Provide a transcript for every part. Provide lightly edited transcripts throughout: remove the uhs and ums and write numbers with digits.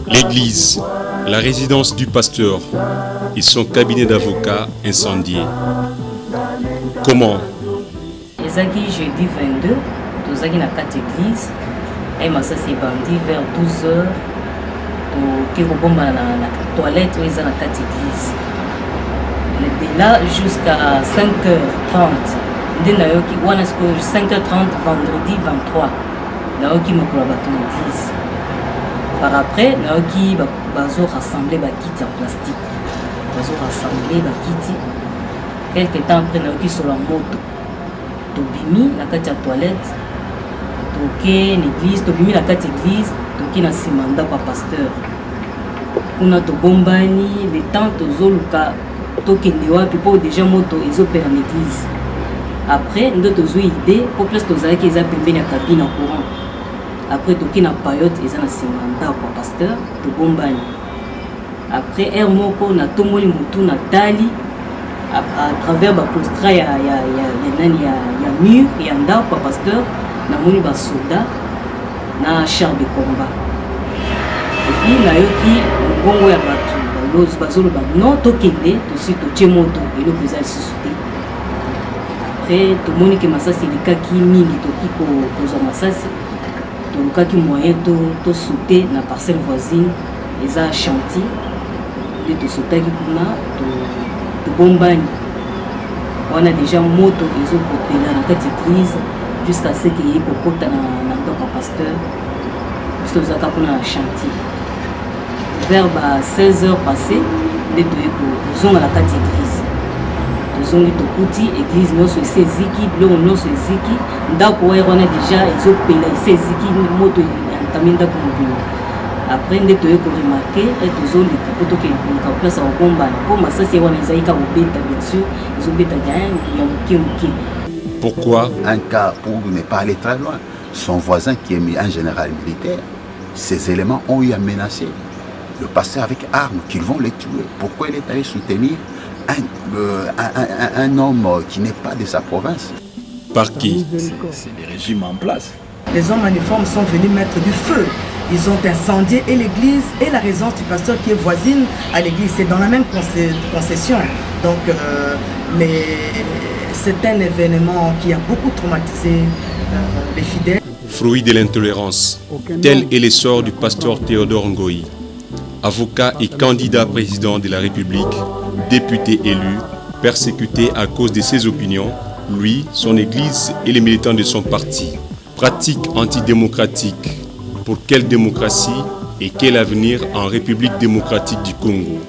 L'église, la résidence du pasteur et son cabinet d'avocat incendié. Comment? Ezaki jeudi 22, tozaki na 4 églises, et massa s'est bandi vers 12h, qui rebomba na toilette où ils ont 4 églises. De là jusqu'à 5h30, de nayoki, wana sko 5h30 vendredi 23, nayoki mokola bato l'église. Par après, nayoki bazo rassembler bakiti en plastique, bazo rassembler bakiti. Quelque temps après, nayoki sur la moto. Tobimi na kati ya toilette, toke l'église, tobimi na kati église, toki na simanda kwa pasteur. Kuna tobombani, le temps tozoluka tokende wapi po déjà moto ezopela na l'église. Après, ndo tozwi idée po place tozalaki eza pembeni ya cabine en courant. Après toki na payote eza na simanda kwa pasteur, tobombani. Après air moko na tomoli mutu na tali à travers le clostra, il y a mur, il y a un ndako pasteur, na moni ba soldat, na char de combat. Et puis na yoki ngongo ya batu, balozi bazolo ba non tokende, tosi totie moto, et le président suscité. Après to moni ke masasi likaki mingi toki kozwa masasi, to lukaki moyen to sauter na parcelle voisine, eza chantier, de to sautaki kuna to bombani. On a déjà moto et autres côtés dans la église jusqu'à ce qu'il y ait kokota na ndako pasteur parce que nous avons un chantier. Vers 16h passé, nous sommes à la église. Nous sommes à l'église, nous sommes seziki, nous sommes seziki. Ndako on a déjà ils ont payé seziki moto entamé ndako mobile. Après, nous avons remarqué que nous avons des place à Obomba. Comme ça, c'est bien sûr. Pourquoi? Un cas pour ne pas aller très loin. Son voisin qui est un général militaire, ces éléments ont eu à menacer le pasteur avec armes, qu'ils vont les tuer. Pourquoi il est allé soutenir un homme qui n'est pas de sa province? Par qui? C'est des régimes en place. Les hommes en uniforme sont venus mettre du feu. Ils ont incendié et l'église et la résidence du pasteur qui est voisine à l'église. C'est dans la même concession. Donc, c'est un événement qui a beaucoup traumatisé les fidèles. Fruit de l'intolérance, tel est l'essor du pasteur Théodore Ngoï, avocat et candidat président de la République, député élu, persécuté à cause de ses opinions, lui, son église et les militants de son parti. Pratique antidémocratique. Pour quelle démocratie et quel avenir en République démocratique du Congo?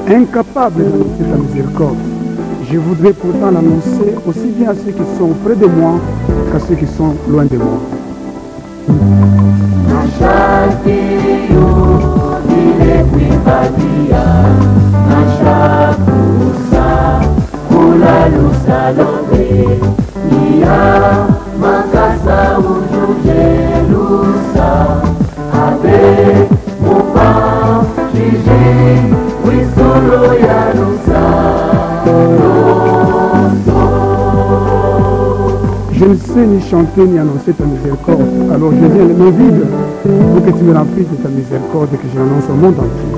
Incapable d'annoncer ta miséricorde, je voudrais pourtant l'annoncer aussi bien à ceux qui sont près de moi qu'à ceux qui sont loin de moi. Je ne sais ni chanter ni annoncer ta miséricorde, alors je viens les mains vides pour que tu me remplisses de ta miséricorde et que je l'annonce au monde entier.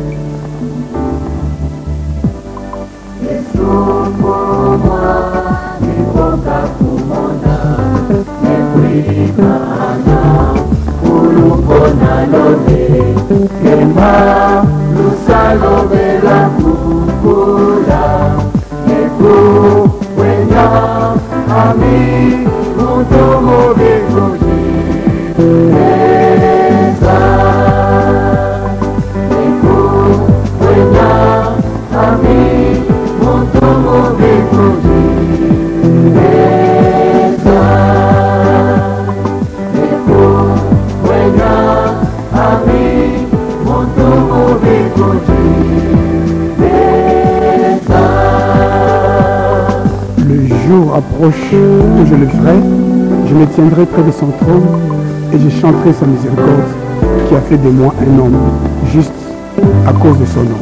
Le jour approche où je le ferai, je me tiendrai près de son trône et je chanterai sa miséricorde qui a fait de moi un homme juste à cause de son nom.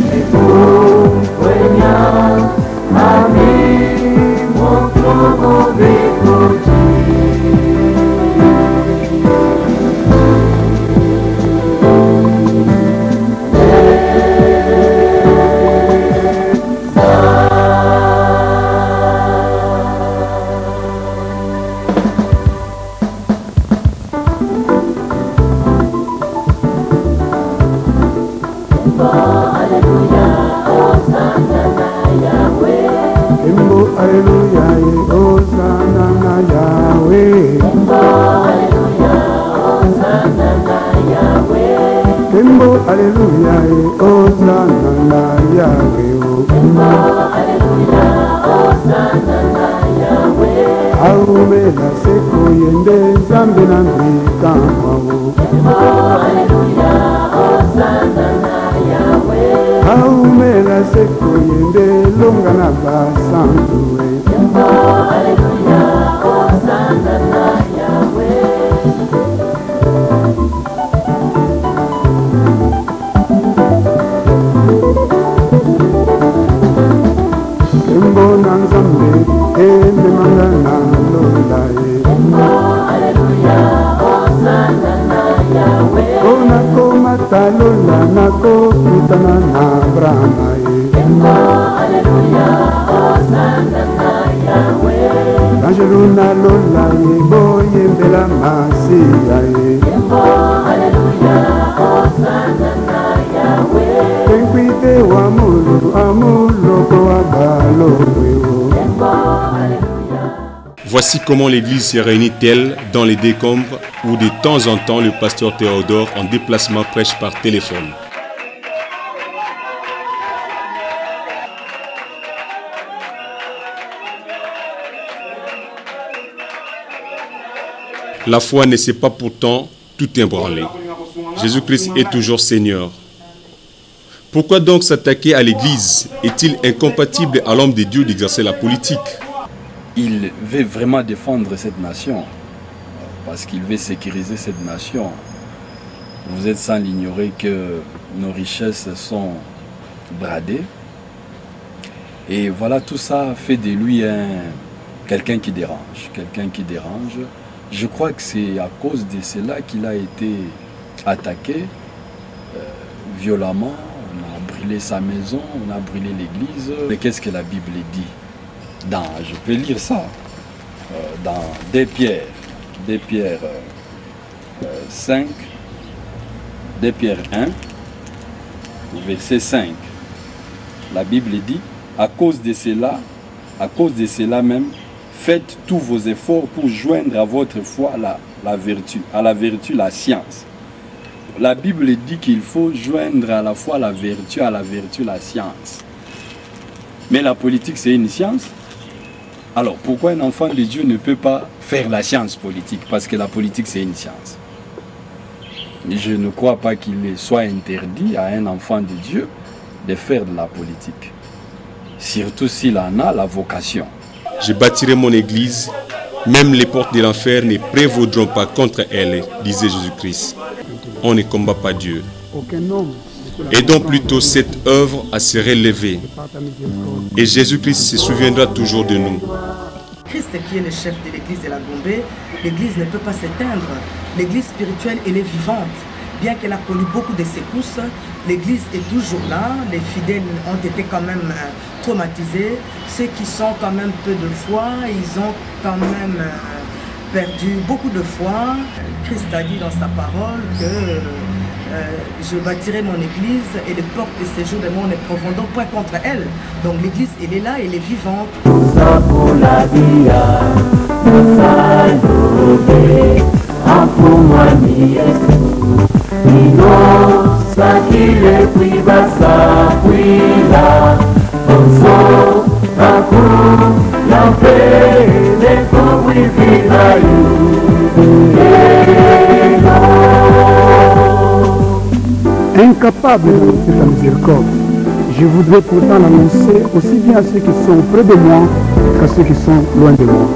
Voici comment l'église se réunit-elle dans les décombres où de temps en temps le pasteur Théodore en déplacement prêche par téléphone. La foi ne s'est pas pourtant tout ébranlée. Jésus-Christ est toujours Seigneur. Pourquoi donc s'attaquer à l'église? Est-il incompatible à l'homme de Dieu d'exercer la politique? Il veut vraiment défendre cette nation, parce qu'il veut sécuriser cette nation. Vous êtes sans l'ignorer que nos richesses sont bradées. Et voilà, tout ça fait de lui quelqu'un qui dérange. Quelqu'un qui dérange. Je crois que c'est à cause de cela qu'il a été attaqué violemment. On a brûlé sa maison, on a brûlé l'église. Mais qu'est-ce que la Bible dit? Je peux lire ça dans 2 Pierre 5, 2 Pierre 1, verset 5. La Bible dit, à cause de cela même, faites tous vos efforts pour joindre à votre foi la vertu, à la vertu la science. La Bible dit qu'il faut joindre à la foi la vertu, à la vertu la science. Mais la politique, c'est une science. Alors, pourquoi un enfant de Dieu ne peut pas faire la science politique? Parce que la politique, c'est une science. Je ne crois pas qu'il soit interdit à un enfant de Dieu de faire de la politique. Surtout s'il en a la vocation. Je bâtirai mon église, même les portes de l'enfer ne prévaudront pas contre elle, disait Jésus-Christ. On ne combat pas Dieu. Aidons plutôt cette œuvre à se relever. Et Jésus-Christ se souviendra toujours de nous. Christ qui est le chef de l'église de la Gombe, l'église ne peut pas s'éteindre. L'église spirituelle, elle est vivante. Bien qu'elle a connu beaucoup de secousses, l'église est toujours là. Les fidèles ont été quand même traumatisés. Ceux qui sont quand même peu de foi, ils ont quand même perdu beaucoup de foi. Christ a dit dans sa parole que je bâtirai mon église et les portes de séjour de mon ne prévaudront point contre elle. Donc l'église, elle est là, elle est vivante. Incapable de ta miséricorde, je voudrais pourtant l'annoncer aussi bien à ceux qui sont près de moi qu'à ceux qui sont loin de moi.